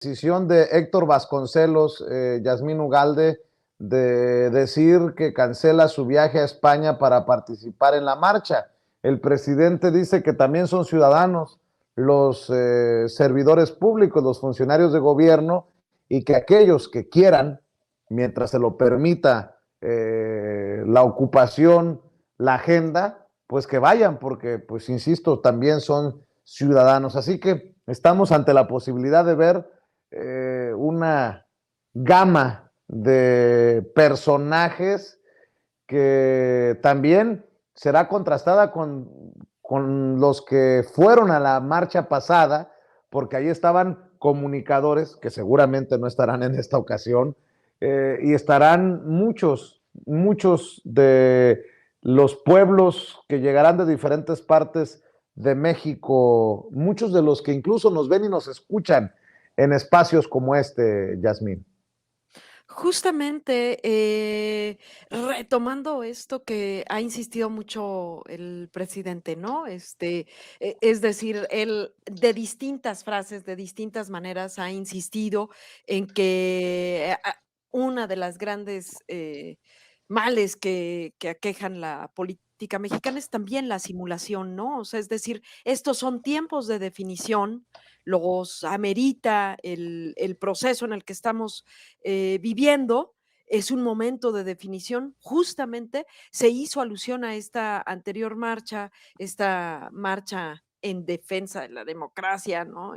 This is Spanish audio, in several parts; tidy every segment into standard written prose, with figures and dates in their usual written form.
decisión de Héctor Vasconcelos, Yasmín Ugalde, de decir que cancela su viaje a España para participar en la marcha. El presidente dice que también son ciudadanos los servidores públicos, los funcionarios de gobierno, y que aquellos que quieran, mientras se lo permita la ocupación, la agenda, pues que vayan, porque, pues insisto, también son ciudadanos. Así que estamos ante la posibilidad de ver una gama de personajes que también será contrastada con los que fueron a la marcha pasada, porque ahí estaban comunicadores que seguramente no estarán en esta ocasión, y estarán muchos de los pueblos que llegarán de diferentes partes de México, muchos de los que incluso nos ven y nos escuchan en espacios como este, Yasmín. Justamente, retomando esto que ha insistido mucho el presidente, ¿no? Es decir, él de distintas frases, de distintas maneras ha insistido en que una de las grandes males que aquejan la política mexicana es también la simulación, ¿no? O sea, es decir, estos son tiempos de definición, los amerita el proceso en el que estamos viviendo, es un momento de definición. Justamente se hizo alusión a esta marcha en defensa de la democracia, ¿no?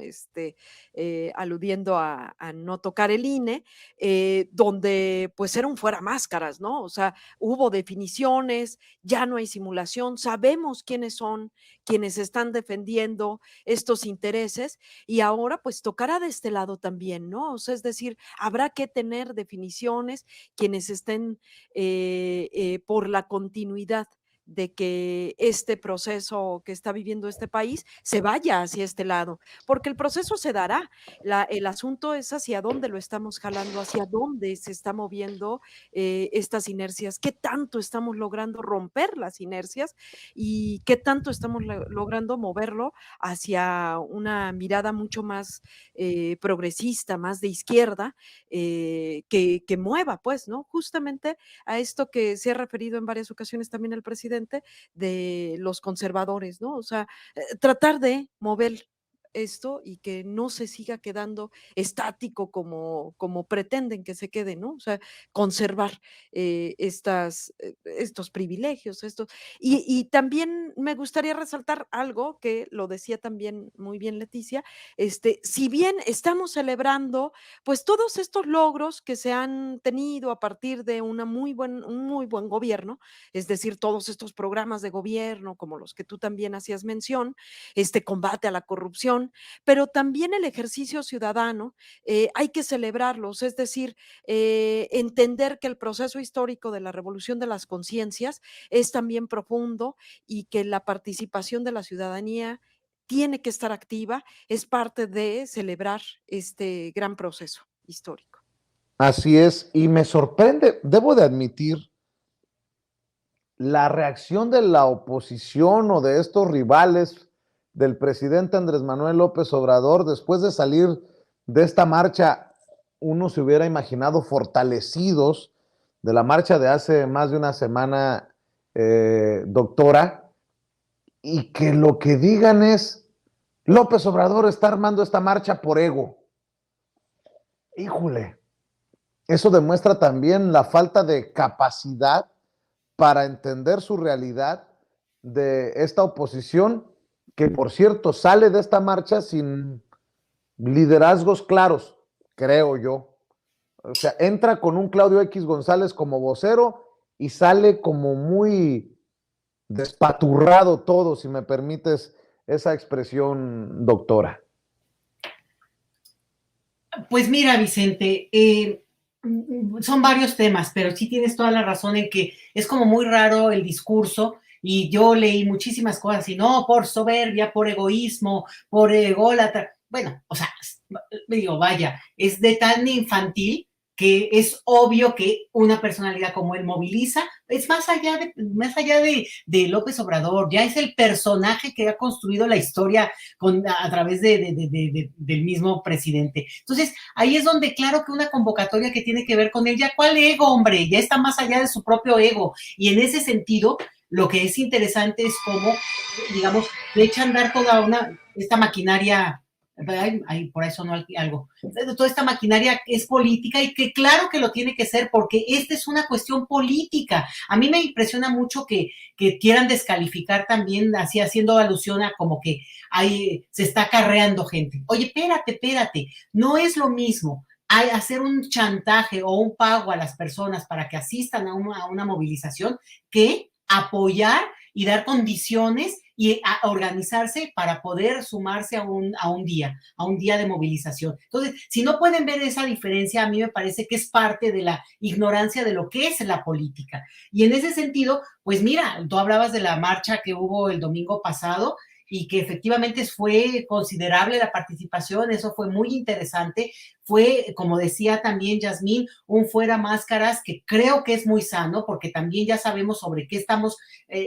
Aludiendo a no tocar el INE, donde pues era un fuera máscaras, ¿no? O sea, hubo definiciones, ya no hay simulación, sabemos quiénes son quienes están defendiendo estos intereses y ahora pues tocará de este lado también, ¿no? O sea, es decir, habrá que tener definiciones quienes estén por la continuidad de que este proceso que está viviendo este país se vaya hacia este lado, porque el proceso se dará. El asunto es hacia dónde lo estamos jalando, hacia dónde se está moviendo estas inercias, qué tanto estamos logrando romper las inercias y qué tanto estamos logrando moverlo hacia una mirada mucho más progresista, más de izquierda, que mueva, pues, ¿no? Justamente a esto que se ha referido en varias ocasiones también el presidente de los conservadores, ¿no? O sea, tratar de mover esto y que no se siga quedando estático como pretenden que se quede, ¿no? O sea, conservar estos privilegios, y también me gustaría resaltar algo que lo decía también muy bien Leticia, si bien estamos celebrando pues todos estos logros que se han tenido a partir de un muy buen gobierno, es decir, todos estos programas de gobierno como los que tú también hacías mención, este combate a la corrupción, pero también el ejercicio ciudadano, hay que celebrarlos, es decir, entender que el proceso histórico de la revolución de las conciencias es también profundo y que la participación de la ciudadanía tiene que estar activa, es parte de celebrar este gran proceso histórico. Así es, y me sorprende, debo de admitir, la reacción de la oposición o de estos rivales del presidente Andrés Manuel López Obrador después de salir de esta marcha. Uno se hubiera imaginado fortalecidos de la marcha de hace más de una semana, doctora, y que lo que digan es: López Obrador está armando esta marcha por ego. Híjole, eso demuestra también la falta de capacidad para entender su realidad de esta oposición, que por cierto sale de esta marcha sin liderazgos claros, creo yo. O sea, entra con un Claudio X González como vocero y sale como muy despaturrado todo, si me permites esa expresión, doctora. Pues mira, Vicente, son varios temas, pero sí tienes toda la razón en que es como muy raro el discurso y yo leí muchísimas cosas y no, por soberbia, por egoísmo, por ególatra. Bueno, o sea, digo, vaya, es de tan infantil que es obvio que una personalidad como él moviliza, es más allá de López Obrador, ya es el personaje que ha construido la historia a través del mismo presidente. Entonces, ahí es donde claro que una convocatoria que tiene que ver con él, ya cuál ego, hombre, ya está más allá de su propio ego, y en ese sentido, lo que es interesante es cómo, digamos, le echan a andar esta maquinaria. Por eso no algo. Toda esta maquinaria es política y que claro que lo tiene que ser porque esta es una cuestión política. A mí me impresiona mucho que quieran descalificar también, así haciendo alusión a como que se está acarreando gente. Oye, espérate, no es lo mismo hacer un chantaje o un pago a las personas para que asistan a una movilización que apoyar y dar condiciones y a organizarse para poder sumarse a un día de movilización. Entonces, si no pueden ver esa diferencia, a mí me parece que es parte de la ignorancia de lo que es la política. Y en ese sentido, pues mira, tú hablabas de la marcha que hubo el domingo pasado y que efectivamente fue considerable la participación, eso fue muy interesante, fue, como decía también Yasmín, un fuera máscaras que creo que es muy sano, porque también ya sabemos sobre qué estamos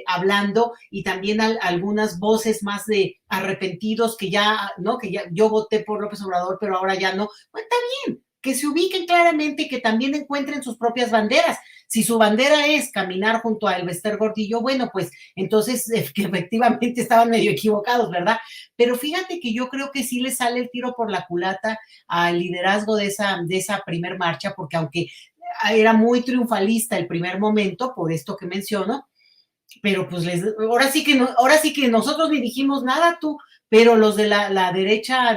hablando y también algunas voces más de arrepentidos que ya, ¿no? Que ya yo voté por López Obrador, pero ahora ya no. Pues está bien, que se ubiquen claramente y que también encuentren sus propias banderas. Si su bandera es caminar junto a Elbester Gordillo, bueno, pues entonces que efectivamente estaban medio equivocados, ¿verdad? Pero fíjate que yo creo que sí le sale el tiro por la culata al liderazgo de esa primer marcha, porque aunque era muy triunfalista el primer momento, por esto que menciono, pero pues ahora sí que nosotros ni dijimos nada tú, pero los de la derecha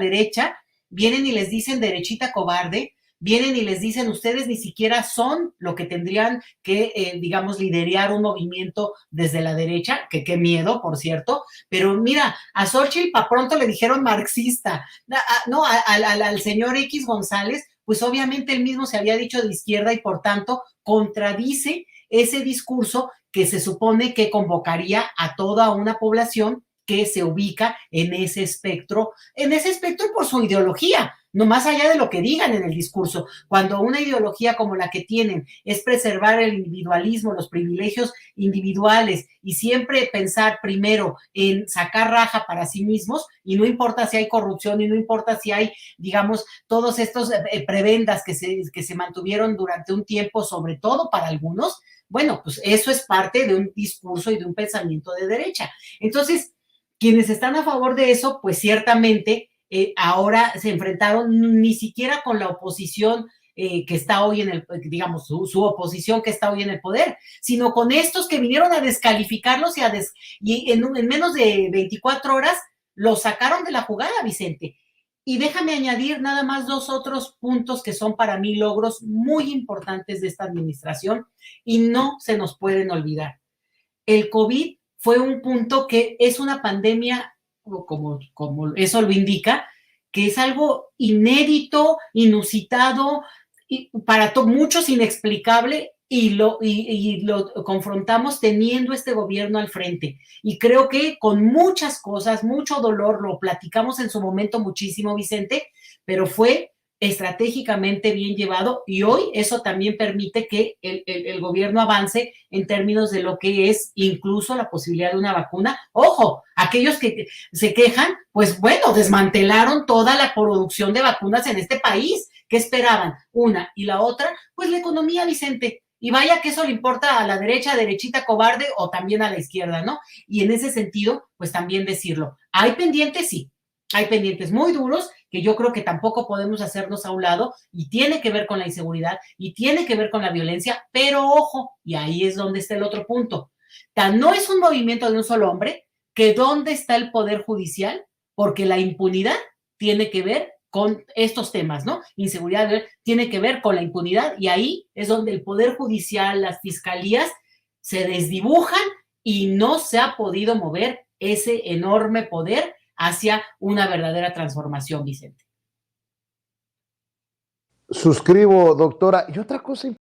vienen y les dicen derechita cobarde, vienen y les dicen ustedes ni siquiera son lo que tendrían que, digamos, liderar un movimiento desde la derecha, que qué miedo, por cierto, pero mira, a Xochitl pa' pronto le dijeron marxista, no, al señor X González, pues obviamente él mismo se había dicho de izquierda y por tanto contradice ese discurso que se supone que convocaría a toda una población que se ubica en ese espectro por su ideología, no más allá de lo que digan en el discurso. Cuando una ideología como la que tienen es preservar el individualismo, los privilegios individuales y siempre pensar primero en sacar raja para sí mismos, y no importa si hay corrupción y no importa si hay, digamos, todos estos prebendas que se mantuvieron durante un tiempo, sobre todo para algunos, bueno, pues eso es parte de un discurso y de un pensamiento de derecha. Entonces, quienes están a favor de eso, pues ciertamente ahora se enfrentaron ni siquiera con la oposición que está hoy en digamos, su oposición que está hoy en el poder, sino con estos que vinieron a descalificarlos y en menos de 24 horas los sacaron de la jugada, Vicente. Y déjame añadir nada más 2 otros puntos que son para mí logros muy importantes de esta administración y no se nos pueden olvidar. El COVID fue un punto que es una pandemia, como eso lo indica, que es algo inédito, inusitado, y para muchos inexplicable, y lo confrontamos teniendo este gobierno al frente. Y creo que con muchas cosas, mucho dolor, lo platicamos en su momento muchísimo, Vicente, pero fue estratégicamente bien llevado y hoy eso también permite que el gobierno avance en términos de lo que es incluso la posibilidad de una vacuna. Ojo, aquellos que se quejan, pues bueno, desmantelaron toda la producción de vacunas en este país. ¿Qué esperaban? Una y la otra, pues la economía, Vicente. Y vaya que eso le importa a la derecha, derechita cobarde o también a la izquierda, ¿no? Y en ese sentido, pues también decirlo. ¿Hay pendientes? Sí. Hay pendientes muy duros que yo creo que tampoco podemos hacernos a un lado y tiene que ver con la inseguridad y tiene que ver con la violencia, pero ojo, y ahí es donde está el otro punto. No es un movimiento de un solo hombre, que dónde está el poder judicial, porque la impunidad tiene que ver con estos temas, ¿no? Inseguridad tiene que ver con la impunidad y ahí es donde el poder judicial, las fiscalías se desdibujan y no se ha podido mover ese enorme poder hacia una verdadera transformación, Vicente. Suscribo, doctora. Y otra cosa